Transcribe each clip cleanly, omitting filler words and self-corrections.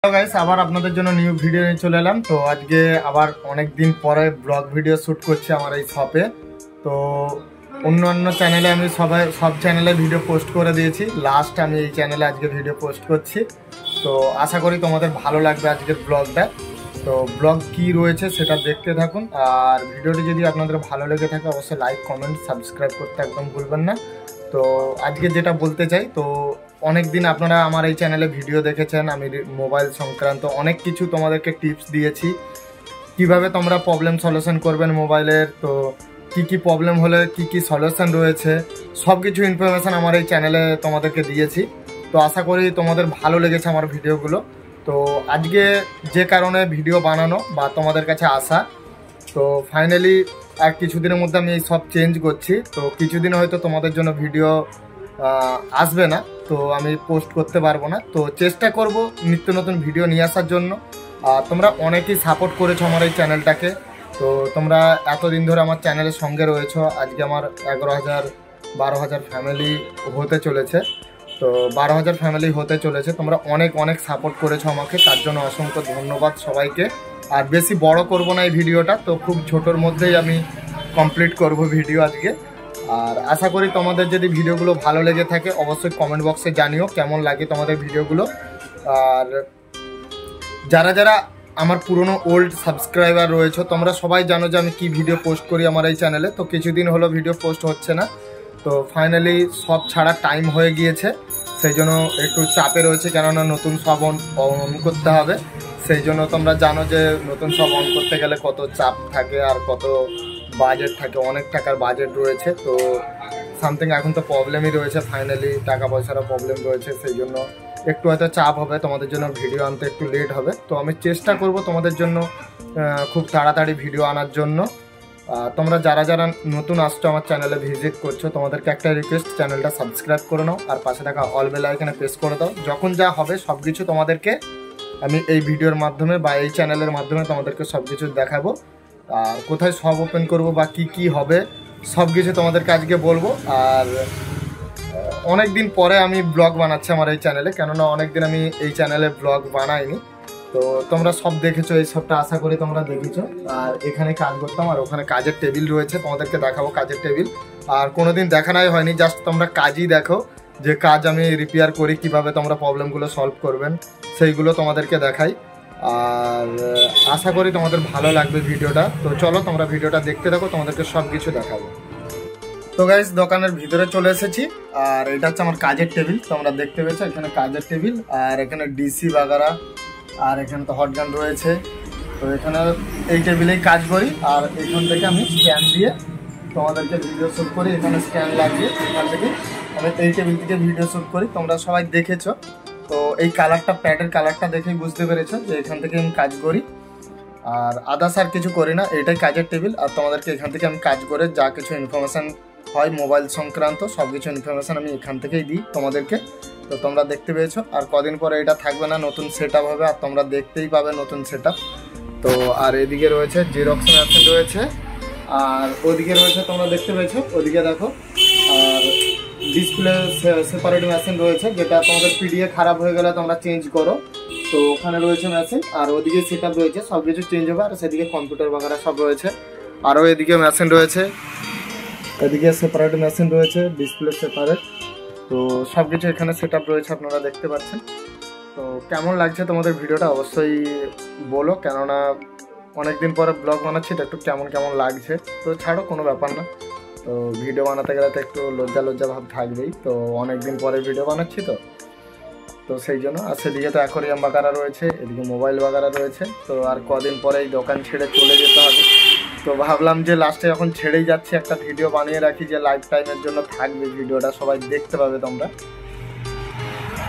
Hello guys, আবার আপনাদের জন্য নিউ ভিডিও নিয়ে চলে এলাম। তো আজকে আবার অনেক দিন পরে ব্লগ ভিডিও শ্যুট করছি আমার এই শপে। তো অন্য চ্যানেলে আমি সব চ্যানেলে ভিডিও পোস্ট করে দিয়েছি, লাস্ট আমি এই চ্যানেলে আজকে ভিডিও পোস্ট করছি। তো আশা করি তোমাদের ভালো লাগবে আজকের ব্লগটা। তো ব্লগ কি রয়েছে সেটা দেখতে থাকুন, আর ভিডিওটি যদি আপনাদের ভালো লেগে থাকে অবশ্যই লাইক কমেন্ট সাবস্ক্রাইব করতে একদম ভুলবেন না। তো আজকে যেটা বলতে চাই, তো অনেক দিন আপনারা আমার এই চ্যানেলে ভিডিও দেখেছেন, আমি মোবাইল সংক্রান্ত অনেক কিছু তোমাদেরকে টিপস দিয়েছি, কিভাবে তোমরা প্রবলেম সলিউশন করবেন মোবাইলের। তো কি প্রবলেম হলে কি সলিউশন রয়েছে সব কিছু ইনফরমেশান আমার এই চ্যানেলে তোমাদেরকে দিয়েছি। তো আশা করি তোমাদের ভালো লেগেছে আমার ভিডিওগুলো। তো আজকে যে কারণে ভিডিও বানানো বা তোমাদের কাছে আসা, তো ফাইনালি আর কিছুদিনের মধ্যে আমি এই সব চেঞ্জ করছি। তো কিছুদিন হয়তো তোমাদের জন্য ভিডিও আসবে না, তো আমি পোস্ট করতে পারবো না। তো চেষ্টা করব নিত্য নতুন ভিডিও নিয়ে আসার জন্য। তোমরা অনেকেই সাপোর্ট করেছো আমার এই চ্যানেলটাকে। তো তোমরা এতদিন ধরে আমার চ্যানেলের সঙ্গে রয়েছো। আজকে আমার 11,000-12,000 ফ্যামিলি হতে চলেছে। তো 12,000 ফ্যামিলি হতে চলেছে। তোমরা অনেক সাপোর্ট করেছো আমাকে, তার জন্য অসংখ্য ধন্যবাদ সবাইকে। আর বেশি বড় করব না এই ভিডিওটা, তো খুব ছোটোর মধ্যেই আমি কমপ্লিট করব ভিডিও আজকে। আর আশা করি তোমাদের যদি ভিডিওগুলো ভালো লেগে থাকে অবশ্যই কমেন্ট বক্সে জানিও কেমন লাগে তোমাদের ভিডিওগুলো। আর যারা আমার পুরনো ওল্ড সাবস্ক্রাইবার রয়েছে, তোমরা সবাই জানো যে আমি কি ভিডিও পোস্ট করি আমার এই চ্যানেলে। তো কিছুদিন হলো ভিডিও পোস্ট হচ্ছে না, তো ফাইনালি সব ছাড়া টাইম হয়ে গিয়েছে, সেই জন্য একটু চাপে রয়েছে, কেননা নতুন সব অন করতে হবে। সেই জন্য তোমরা জানো যে নতুন সব অন করতে গেলে কত চাপ থাকে আর কত বাজেট থাকে, অনেক টাকার বাজেট রয়েছে। তো সামথিং এখন তো প্রবলেমই রয়েছে, ফাইনালি টাকা পয়সারও প্রবলেম রয়েছে, সেই জন্য একটু হয়তো চাপ হবে, তোমাদের জন্য ভিডিও আনতে একটু লেট হবে। তো আমি চেষ্টা করব তোমাদের জন্য খুব তাড়াতাড়ি ভিডিও আনার জন্য। তোমরা যারা নতুন আসছো আমার চ্যানেলে ভিজিট করছো, তোমাদেরকে একটা রিকোয়েস্ট, চ্যানেলটা সাবস্ক্রাইব করে নাও আর পাশে থাকা অল বেল আইকনে প্রেস করে দাও। যখন যা হবে সব কিছু তোমাদেরকে আমি এই ভিডিওর মাধ্যমে বা এই চ্যানেলের মাধ্যমে তোমাদেরকে সব কিছু দেখাবো। আর কোথায় সব ওপেন করব বা কি হবে সব কিছু তোমাদেরকে আজকে বলবো। আর অনেক দিন পরে আমি ব্লগ বানাচ্ছি আমার এই চ্যানেলে, কেননা অনেক দিন আমি এই চ্যানেলে ব্লগ বানাইনি। তো তোমরা সব দেখেছো, এই সবটা আশা করি তোমরা দেখেছো। আর এখানে কাজ করতাম, আর ওখানে কাজের টেবিল রয়েছে, তোমাদেরকে দেখাবো কাজের টেবিল। আর কোনোদিন দেখানোই হয়নি, জাস্ট তোমরা কাজই দেখো যে কাজ আমি রিপেয়ার করি, কিভাবে তোমরা প্রবলেমগুলো সলভ করবেন সেইগুলো তোমাদেরকে দেখাই। আর আশা করি তোমাদের ভালো লাগবে ভিডিওটা। তো চলো তোমরা ভিডিওটা দেখতে থাকো, তোমাদেরকে সব কিছু দেখাবো। তো গাইস, দোকানের ভিতরে চলে এসেছি, আর এটা হচ্ছে আমার কাজের টেবিল। তোমরা দেখতে পেয়েছো এখানে কাজের টেবিল, আর এখানে ডিসি বাগারা, আর এখানে তো হটগান রয়েছে। তো এখানে এই টেবিলেই কাজ করি, আর এখান থেকে আমি স্ক্যান দিয়ে তোমাদেরকে ভিডিও শ্যুট করি। এখানে স্ক্যান লাগিয়ে এখান থেকে আমি এই টেবিল থেকে ভিডিও শ্যুট করি। তোমরা সবাই দেখেছো, তো এই কালারটা, প্যাডের কালারটা দেখেই বুঝতে পেরেছো যে এখান থেকে আমি কাজ করি। আর আদার্স আর কিছু করি না, এটাই কাজের টেবিল। আর তোমাদেরকে এখান থেকে আমি কাজ করে যা কিছু ইনফরমেশান হয় মোবাইল সংক্রান্ত সব কিছু ইনফরমেশান আমি এখান থেকেই দিই তোমাদেরকে। তো তোমরা দেখতে পেয়েছো, আর কদিন পরে এটা থাকবে না, নতুন সেট আপ হবে, আর তোমরা দেখতেই পাবে নতুন সেট আপ। তো আর এদিকে রয়েছে জেরক্স মেশিন রয়েছে, আর ওদিকে রয়েছে তোমরা দেখতে পেয়েছো, ওদিকে দেখো। আর ডিসপ্লে সেপারেট মেশিন রয়েছে, যেটা তোমাদের পিডিএ খারাপ হয়ে গেলে তোমরা চেঞ্জ করো। তো ওখানে রয়েছে মেশিন, আর ওদিকে সেট আপ রয়েছে, সব কিছু চেঞ্জ হবে। আর সেদিকে কম্পিউটার বাগারা সব রয়েছে, আরও এদিকে মেশিন রয়েছে, এদিকে সেপারেট মেশিন রয়েছে, ডিসপ্লে সেপারেট। তো সব কিছু এখানে সেট আপ রয়েছে, আপনারা দেখতে পাচ্ছেন। তো কেমন লাগছে তোমাদের ভিডিওটা অবশ্যই বলো, কেননা অনেকদিন পরে ব্লগ বানাচ্ছি, তো একটু কেমন লাগছে। তো ছাড়ো, কোনো ব্যাপার না। তো ভিডিও বানাতে গেলে তো একটু লজ্জা ভাব থাকবেই, তো অনেকদিন পরে ভিডিও বানাচ্ছি তো সেই জন্য। আর সেদিকে তো অ্যাকোরিয়াম বাগারা রয়েছে, এদিকে মোবাইল বাগারা রয়েছে। তো আর কদিন পরে এই দোকান ছেড়ে চলে যেতে হবে। তো ভাবলাম যে লাস্টে যখন ছেড়েই যাচ্ছি একটা ভিডিও বানিয়ে রাখি, যে লাইফ টাইমের জন্য থাকবে ভিডিওটা, সবাই দেখতে পাবে তোমরা,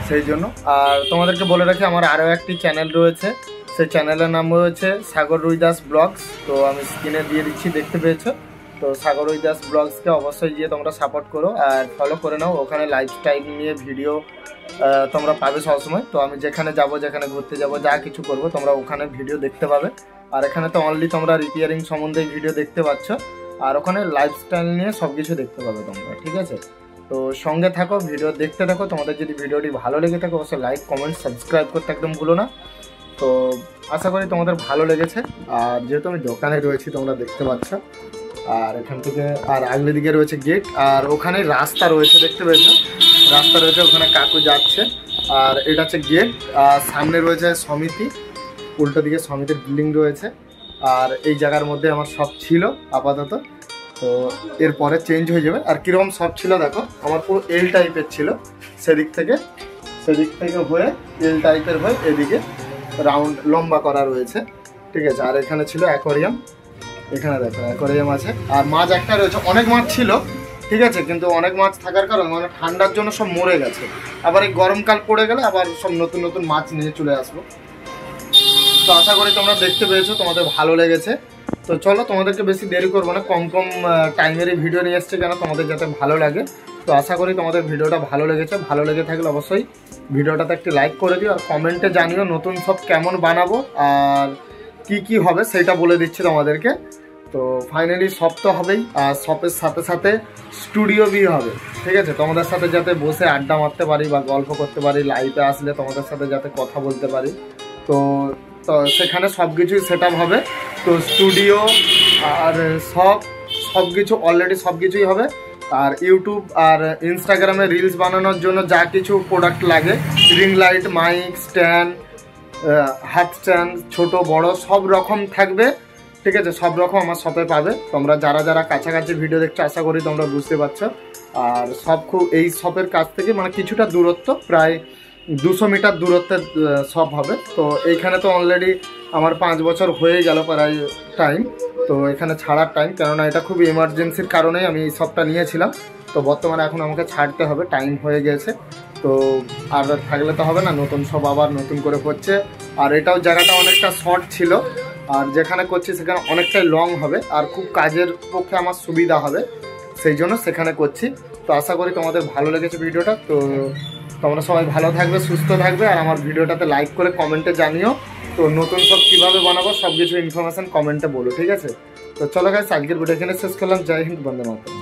সেই জন্য। আর তোমাদেরকে বলে রাখি আমার আরও একটি চ্যানেল রয়েছে, সেই চ্যানেলের নাম রয়েছে সাগর রুইদাস ব্লগস। তো আমি স্ক্রিনে দিয়ে দিচ্ছি, দেখতে পেয়েছো। তো সাগর রুইদাস ব্লগসকে অবশ্যই গিয়ে তোমরা সাপোর্ট করো আর ফলো করে নাও। ওখানে লাইফস্টাইল নিয়ে ভিডিও তোমরা পাবে সবসময়। তো আমি যেখানে যাব, যেখানে ঘুরতে যাব, যা কিছু করবো তোমরা ওখানে ভিডিও দেখতে পাবে। আর এখানে তো অনলি তোমরা রিপেয়ারিং সম্বন্ধে ভিডিও দেখতে পাচ্ছ, আর ওখানে লাইফস্টাইল নিয়ে সব কিছু দেখতে পাবে তোমরা, ঠিক আছে। তো সঙ্গে থাকো, ভিডিও দেখতে থাকো। তোমাদের যদি ভিডিওটি ভালো লেগে থাকে অবশ্যই লাইক কমেন্ট সাবস্ক্রাইব করতে একদম ভুলো না। তো আশা করি তোমাদের ভালো লেগেছে। আর যেহেতু আমি দোকানে রয়েছি তোমরা দেখতে পাচ্ছ, আর এখান থেকে আর আগলে দিকে রয়েছে গেট, আর ওখানে রাস্তা রয়েছে দেখতে পেয়েছো, রাস্তা রয়েছে, ওখানে কাকু যাচ্ছে। আর এটা হচ্ছে গেট, আর সামনে রয়েছে সমিতি, উল্টো দিকে সমিতির বিল্ডিং রয়েছে। আর এই জায়গার মধ্যে আমার শপ ছিল আপাতত, তো এরপরে চেঞ্জ হয়ে যাবে। আর কীরকম শপ ছিল দেখো, আমার পুরো এল টাইপের ছিল, সেদিক থেকে হয়ে এল টাইপের হয়ে এদিকে রাউন্ড লম্বা করা রয়েছে, ঠিক আছে। আর এখানে ছিল অ্যাকোয়ারিয়াম, এখানে দেখো অ্যাকোয়ারিয়াম আছে। আর মাছ একটা রয়েছে, অনেক মাছ ছিল, ঠিক আছে, কিন্তু অনেক মাছ থাকার কারণে মানে ঠান্ডার জন্য সব মরে গেছে। আবার এই গরমকাল পড়ে গেলে আবার সব নতুন নতুন মাছ নিয়ে চলে আসবো। তো আশা করি তোমরা দেখতে পেয়েছো, তোমাদের ভালো লেগেছে। তো চলো, তোমাদেরকে বেশি দেরি করবো না, কম টাইমেরই ভিডিও নিয়ে এসছে কেন তোমাদের যাতে ভালো লাগে। তো আশা করি তোমাদের ভিডিওটা ভালো লেগেছে। ভালো লেগে থাকলে অবশ্যই ভিডিওটাতে একটি লাইক করে দিও, আর কমেন্টে জানিও নতুন সব কেমন বানাবো আর কি হবে সেটা বলে দিচ্ছি তোমাদেরকে। তো ফাইনালি শপ তো হবেই, আর শপের সাথে সাথে স্টুডিও বি হবে, ঠিক আছে। তোমাদের সাথে যাতে বসে আড্ডা মারতে পারি বা গল্প করতে পারি, লাইভে আসলে তোমাদের সাথে যাতে কথা বলতে পারি, তো সেখানে সব কিছুই সেট আপ হবে। তো স্টুডিও আর সব কিছু অলরেডি সব কিছুই হবে। আর ইউটিউব আর ইনস্টাগ্রামে রিলস বানানোর জন্য যা কিছু প্রোডাক্ট লাগে, রিং লাইট, মাইক, স্ট্যান্ড, হাত স্ট্যান্ড, ছোট বড় সব রকম থাকবে, ঠিক আছে। সব রকম আমার শপে পাবে। তোমরা যারা কাছাকাছি ভিডিও দেখছো আশা করি তোমরা বুঝতে পারছো। আর সব খুব এই শপের কাছ থেকে মানে কিছুটা দূরত্ব, প্রায় 200 মিটার দূরত্বের শপ হবে। তো এইখানে তো অলরেডি আমার 5 বছর হয়ে গেল প্রায় টাইম, তো এখানে ছাড়ার টাইম, কেননা এটা খুব ইমার্জেন্সির কারণেই আমি এই শপটা নিয়েছিলাম। তো বর্তমানে এখন আমাকে ছাড়তে হবে, টাইম হয়ে গেছে। তো আর থাকলে তো হবে না, নতুন সব আবার নতুন করে করছে। আর এটাও জায়গাটা অনেকটা শর্ট ছিল, আর যেখানে করছি সেখানে অনেকটাই লং হবে, আর খুব কাজের পক্ষে আমার সুবিধা হবে, সেই জন্য সেখানে করছি। তো আশা করি তোমাদের ভালো লেগেছে ভিডিওটা। তো তোমরা সবাই ভালো থাকবে, সুস্থ থাকবে, আর আমার ভিডিওটাতে লাইক করে কমেন্টে জানিও। তো নতুন সব কীভাবে বানাবো সব কিছু ইনফরমেশান কমেন্টে বলো, ঠিক আছে। তো চলো গাইস, আজকের ভিডিও এখানে শেষ করলাম। জয় হিন্দ, বন্দে মাতরম।